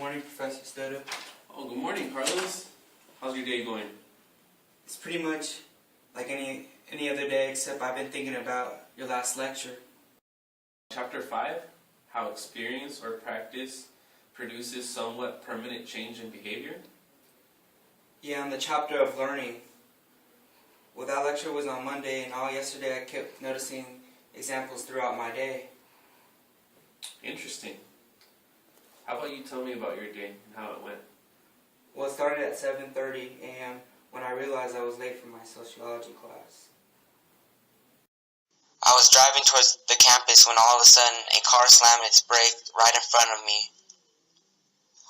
Morning, Professor Stoda. Oh, good morning, Carlos. How's your day going? It's pretty much like any other day, except I've been thinking about your last lecture. Chapter 5, How Experience or Practice Produces Somewhat Permanent Change in Behavior. Yeah, on the chapter of learning. Well, that lecture was on Monday, and all yesterday I kept noticing examples throughout my day. Interesting. How about you tell me about your day and how it went? Well, it started at 7:30 a.m. when I realized I was late for my sociology class. I was driving towards the campus when all of a sudden a car slammed its brake right in front of me.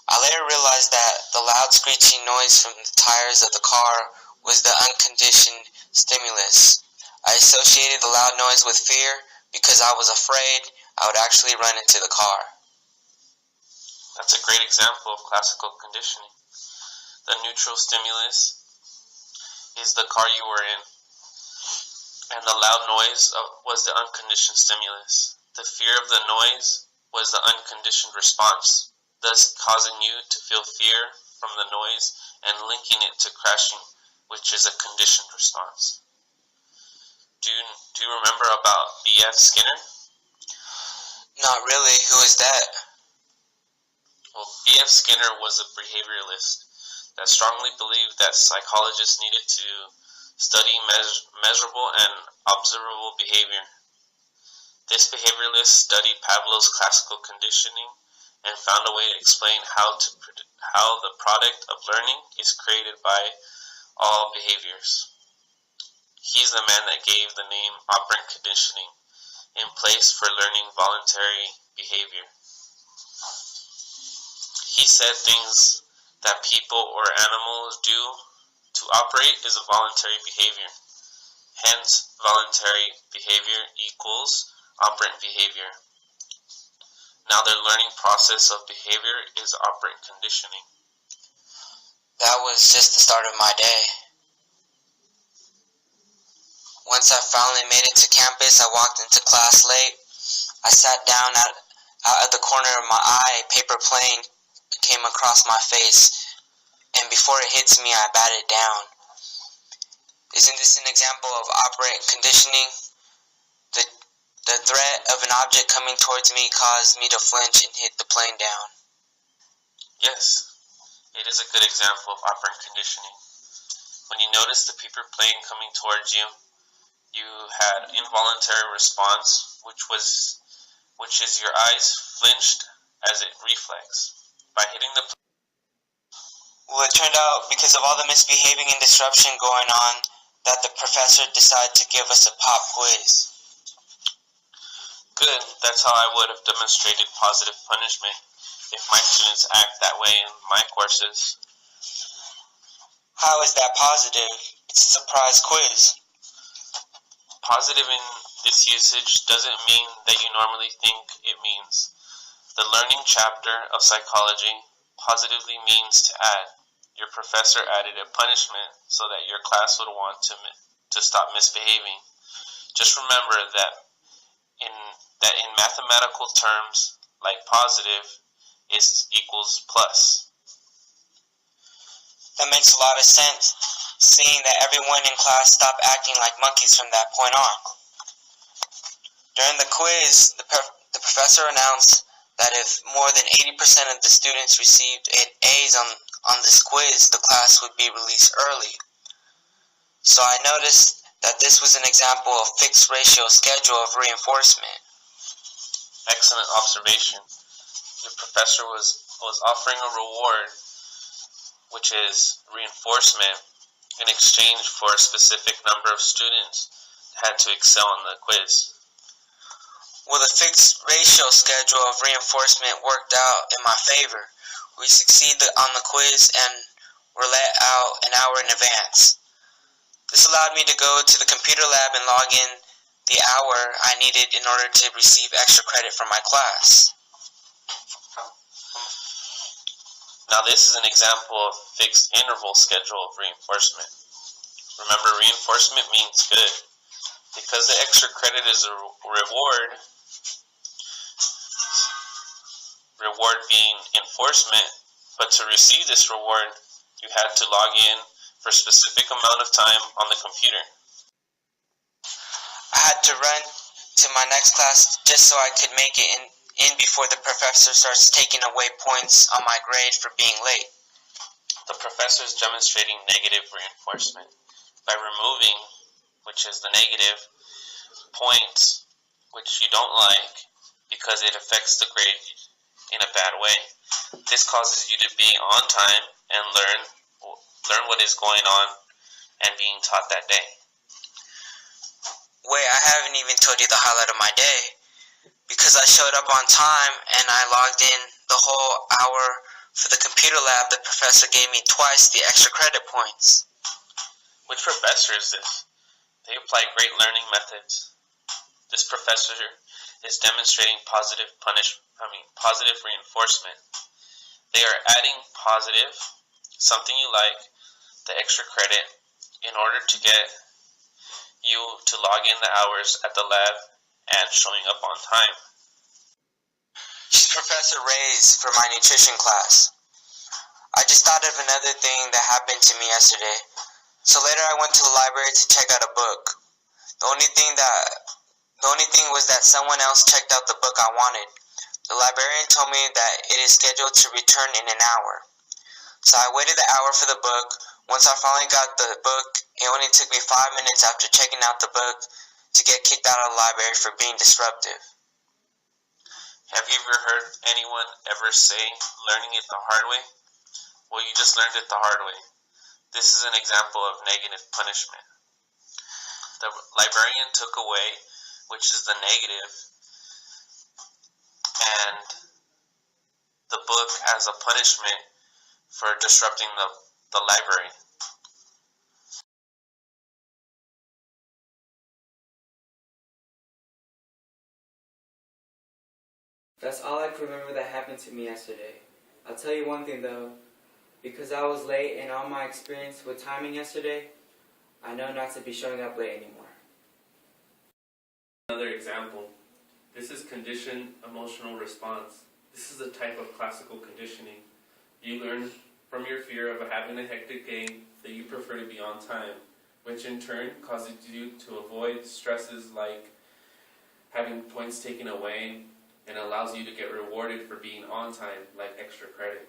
I later realized that the loud screeching noise from the tires of the car was the unconditioned stimulus. I associated the loud noise with fear because I was afraid I would actually run into the car. That's a great example of classical conditioning. The neutral stimulus is the car you were in, and the loud noise was the unconditioned stimulus. The fear of the noise was the unconditioned response, thus causing you to feel fear from the noise and linking it to crashing, which is a conditioned response. Do you remember about B.F. Skinner? Not really. Who is that? Well, B.F. Skinner was a behavioralist that strongly believed that psychologists needed to study measurable and observable behavior. This behavioralist studied Pavlov's classical conditioning and found a way to explain how the product of learning is created by all behaviors. He's the man that gave the name operant conditioning in place for learning voluntary behavior. He said things that people or animals do to operate is a voluntary behavior. Hence, voluntary behavior equals operant behavior. Now their learning process of behavior is operant conditioning. That was just the start of my day. Once I finally made it to campus, I walked into class late. I sat down out at the corner of my eye. A paper plane came across my face, and before it hits me, I bat it down. Isn't this an example of operant conditioning? The threat of an object coming towards me caused me to flinch and hit the plane down. Yes, it is a good example of operant conditioning. When you notice the paper plane coming towards you, you had involuntary response, which is your eyes flinched as it reflex. By hitting the plane. Well, it turned out, because of all the misbehaving and disruption going on, that the professor decided to give us a pop quiz. Good, that's how I would have demonstrated positive punishment if my students act that way in my courses. How is that positive? It's a surprise quiz. Positive in this usage doesn't mean that you normally think it means. The learning chapter of psychology positively means to add. Your professor added a punishment so that your class would want to stop misbehaving. Just remember that in mathematical terms, like positive is equals plus. That makes a lot of sense, seeing that everyone in class stopped acting like monkeys from that point on. During the quiz, the professor announced that if more than 80% of the students received A's on this quiz, the class would be released early. So I noticed that this was an example of fixed ratio schedule of reinforcement. Excellent observation. Your professor was offering a reward, which is reinforcement, in exchange for a specific number of students that had to excel on the quiz. Well, the fixed ratio schedule of reinforcement worked out in my favor. We succeeded on the quiz and were let out an hour in advance. This allowed me to go to the computer lab and log in the hour I needed in order to receive extra credit for my class. Now this is an example of fixed interval schedule of reinforcement. Remember, reinforcement means good. Because the extra credit is a reward being enforcement, But to receive this reward, you had to log in for a specific amount of time on the computer. I had to run to my next class just so I could make it in before the professor starts taking away points on my grade for being late. The professor is demonstrating negative reinforcement by removing, which is the negative, points which you don't like because it affects the grade in a bad way. This causes you to be on time and learn what is going on and being taught that day. Wait, I haven't even told you the highlight of my day. Because I showed up on time and I logged in the whole hour for the computer lab, the professor gave me twice the extra credit points. Which professor is this? They apply great learning methods. This professor is demonstrating positive reinforcement. They are adding positive, something you like, the extra credit, in order to get you to log in the hours at the lab and showing up on time. She's Professor Reyes for my nutrition class. I just thought of another thing that happened to me yesterday. So later I went to the library to check out a book. The only thing was that someone else checked out the book I wanted. The librarian told me that it is scheduled to return in an hour. So I waited the hour for the book. Once I finally got the book, it only took me 5 minutes after checking out the book to get kicked out of the library for being disruptive. Have you ever heard anyone ever say learning it the hard way? Well, you just learned it the hard way. This is an example of negative punishment. The librarian took away, which is the negative, and the book as a punishment for disrupting the library. That's all I can remember that happened to me yesterday. I'll tell you one thing though, because I was late and all my experience with timing yesterday, I know not to be showing up late anymore. Another example. This is conditioned emotional response. This is a type of classical conditioning. You learn from your fear of having a hectic day that you prefer to be on time, which in turn causes you to avoid stresses like having points taken away, and allows you to get rewarded for being on time, like extra credit.